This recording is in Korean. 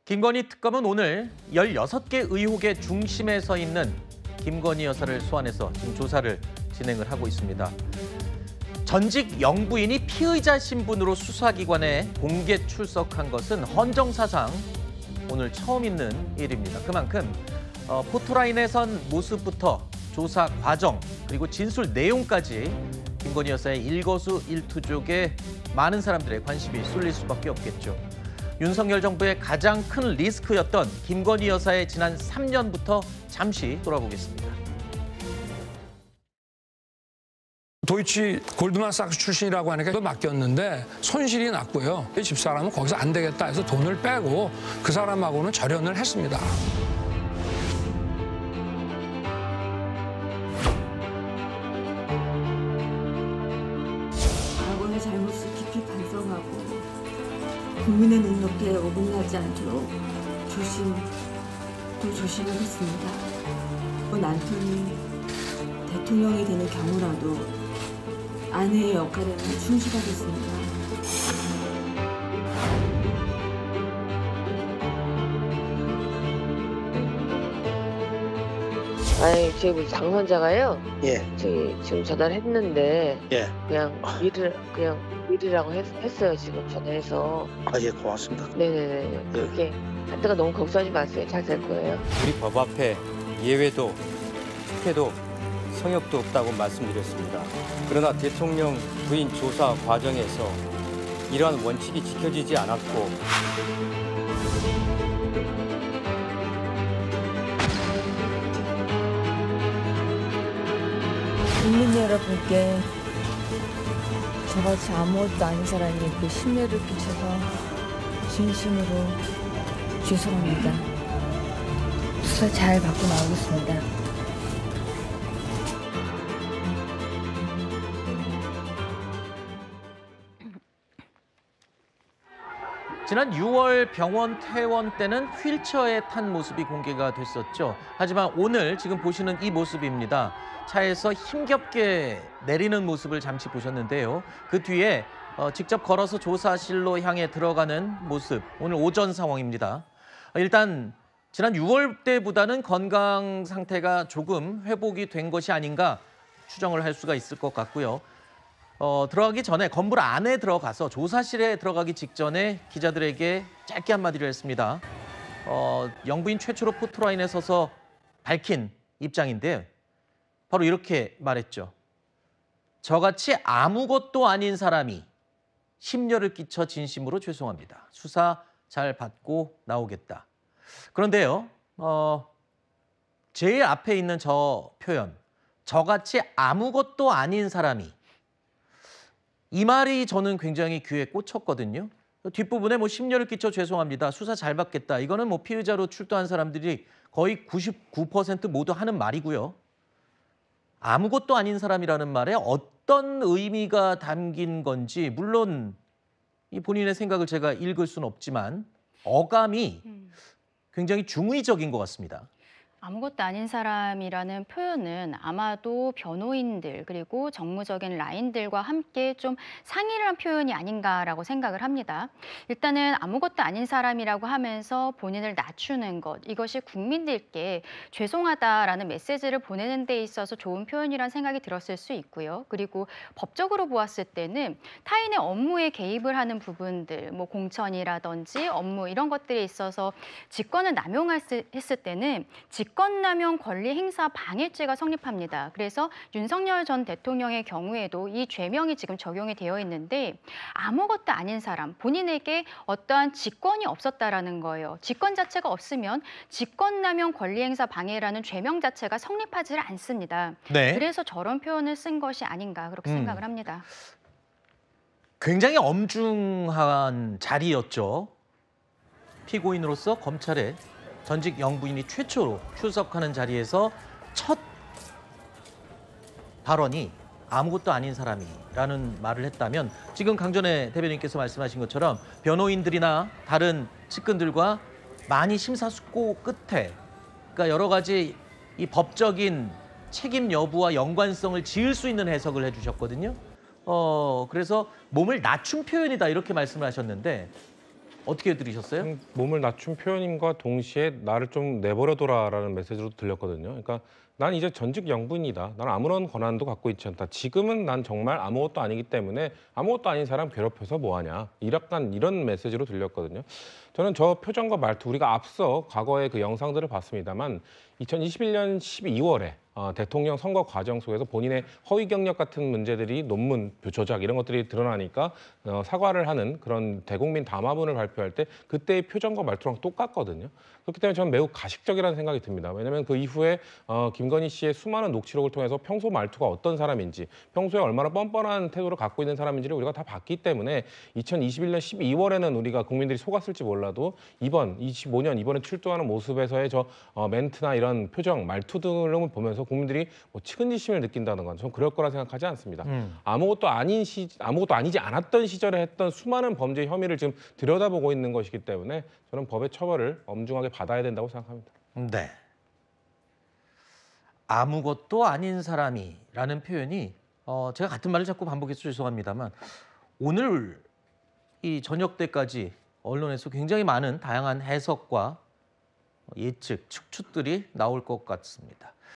김건희 특검은 오늘 16개 의혹의 중심에 서 있는 김건희 여사를 소환해서 지금 조사를 진행을 하고 있습니다. 전직 영부인이 피의자 신분으로 수사기관에 공개 출석한 것은 헌정사상 오늘 처음 있는 일입니다. 그만큼 포토라인에 선 모습부터 조사 과정 그리고 진술 내용까지 김건희 여사의 일거수일투족에 많은 사람들의 관심이 쏠릴 수밖에 없겠죠. 윤석열 정부의 가장 큰 리스크였던 김건희 여사의 지난 3년부터 잠시 돌아보겠습니다. 도이치 골드만삭스 출신이라고 하니까 또 맡겼는데 손실이 났고요. 집사람은 거기서 안 되겠다 해서 돈을 빼고 그 사람하고는 절연을 했습니다. 과거의 잘못을 깊이 반성하고 국민의 눈높이에 어긋나지 않도록 조심을 했습니다. 남편이 대통령이 되는 경우라도 아내의 역할에는 충실하겠습니다. 아니, 저희 무슨 당선자가요. 예. 저희 지금 전화를 했는데 예. 그냥 밀이라고 했어요. 지금 전화해서. 아, 예, 고맙습니다. 네네네. 그렇게 할 때가 너무 걱정하지 마세요. 잘 될 거예요. 우리 법 앞에 예외도 특혜도 성역도 없다고 말씀드렸습니다. 그러나 대통령 부인 조사 과정에서 이러한 원칙이 지켜지지 않았고 국민 여러분께 저같이 아무것도 아닌 사람이 그 심려를 끼쳐서 진심으로 죄송합니다. 수사 잘 받고 나오겠습니다. 지난 6월 병원 퇴원 때는 휠체어에 탄 모습이 공개가 됐었죠. 하지만 오늘 지금 보시는 이 모습입니다. 차에서 힘겹게 내리는 모습을 잠시 보셨는데요. 그 뒤에 직접 걸어서 조사실로 향해 들어가는 모습, 오늘 오전 상황입니다. 일단 지난 6월 때보다는 건강 상태가 조금 회복이 된 것이 아닌가 추정을 할 수가 있을 것 같고요. 들어가기 전에 건물 안에 들어가서 조사실에 들어가기 직전에 기자들에게 짧게 한마디를 했습니다. 영부인 최초로 포토라인에 서서 밝힌 입장인데 바로 이렇게 말했죠. 저같이 아무것도 아닌 사람이 심려를 끼쳐 진심으로 죄송합니다. 수사 잘 받고 나오겠다. 그런데요, 제일 앞에 있는 저 표현, 저같이 아무것도 아닌 사람이 이 말이 저는 굉장히 귀에 꽂혔거든요. 뒷부분에 심려를 끼쳐 죄송합니다. 수사 잘 받겠다. 이거는 피의자로 출두한 사람들이 거의 99% 모두 하는 말이고요. 아무것도 아닌 사람이라는 말에 어떤 의미가 담긴 건지 물론 이 본인의 생각을 제가 읽을 수는 없지만 어감이 굉장히 중의적인 것 같습니다. 아무것도 아닌 사람이라는 표현은 아마도 변호인들 그리고 정무적인 라인들과 함께 좀 상의를 한 표현이 아닌가라고 생각을 합니다. 일단은 아무것도 아닌 사람이라고 하면서 본인을 낮추는 것, 이것이 국민들께 죄송하다라는 메시지를 보내는 데 있어서 좋은 표현이라는 생각이 들었을 수 있고요. 그리고 법적으로 보았을 때는 타인의 업무에 개입을 하는 부분들, 공천이라든지 업무 이런 것들에 있어서 직권을 남용했을 때는 직권남용 권리행사 방해죄가 성립합니다. 그래서 윤석열 전 대통령의 경우에도 이 죄명이 지금 적용이 되어 있는데 아무것도 아닌 사람, 본인에게 어떠한 직권이 없었다라는 거예요. 직권 자체가 없으면 직권남용 권리행사 방해라는 죄명 자체가 성립하지 않습니다. 네. 그래서 저런 표현을 쓴 것이 아닌가 그렇게 생각을 합니다. 굉장히 엄중한 자리였죠. 피고인으로서 검찰에 전직 영부인이 최초로 출석하는 자리에서 첫 발언이 아무것도 아닌 사람이라는 말을 했다면 지금 강전의 대변인께서 말씀하신 것처럼 변호인들이나 다른 측근들과 많이 심사숙고 끝에 그러니까 여러 가지 이 법적인 책임 여부와 연관성을 지을 수 있는 해석을 해주셨거든요. 그래서 몸을 낮춘 표현이다 이렇게 말씀을 하셨는데 어떻게 들으셨어요? 몸을 낮춘 표현임과 동시에 나를 좀 내버려둬라라는 메시지로 들렸거든요. 그러니까 난 이제 전직 영부인이다. 난 아무런 권한도 갖고 있지 않다. 지금은 난 정말 아무것도 아니기 때문에 아무것도 아닌 사람 괴롭혀서 뭐하냐. 약간 이런 메시지로 들렸거든요. 저는 저 표정과 말투, 우리가 앞서 과거의 그 영상들을 봤습니다만 2021년 12월에 대통령 선거 과정 속에서 본인의 허위 경력 같은 문제들이 논문 조작 이런 것들이 드러나니까 사과를 하는 그런 대국민 담화문을 발표할 때 그때의 표정과 말투랑 똑같거든요. 그렇기 때문에 저는 매우 가식적이라는 생각이 듭니다. 왜냐하면 그 이후에 김건희 씨의 수많은 녹취록을 통해서 평소 말투가 어떤 사람인지, 평소에 얼마나 뻔뻔한 태도를 갖고 있는 사람인지를 우리가 다 봤기 때문에 2021년 12월에는 우리가 국민들이 속았을지 몰라도 이번 25년 이번에 출두하는 모습에서의 저 멘트나 이런 표정, 말투 등을 보면서 국민들이 뭐 측은지심을 느낀다는 건 저는 그럴 거라 생각하지 않습니다. 아무것도 아니지 않았던 시절에 했던 수많은 범죄 혐의를 지금 들여다보고 있는 것이기 때문에 저는 법의 처벌을 엄중하게 받아야 된다고 생각합니다. 네. 아무것도 아닌 사람이라는 표현이 제가 같은 말을 자꾸 반복해서 죄송합니다만 오늘 이 저녁 때까지 언론에서 굉장히 많은 다양한 해석과 예측, 축출들이 나올 것 같습니다.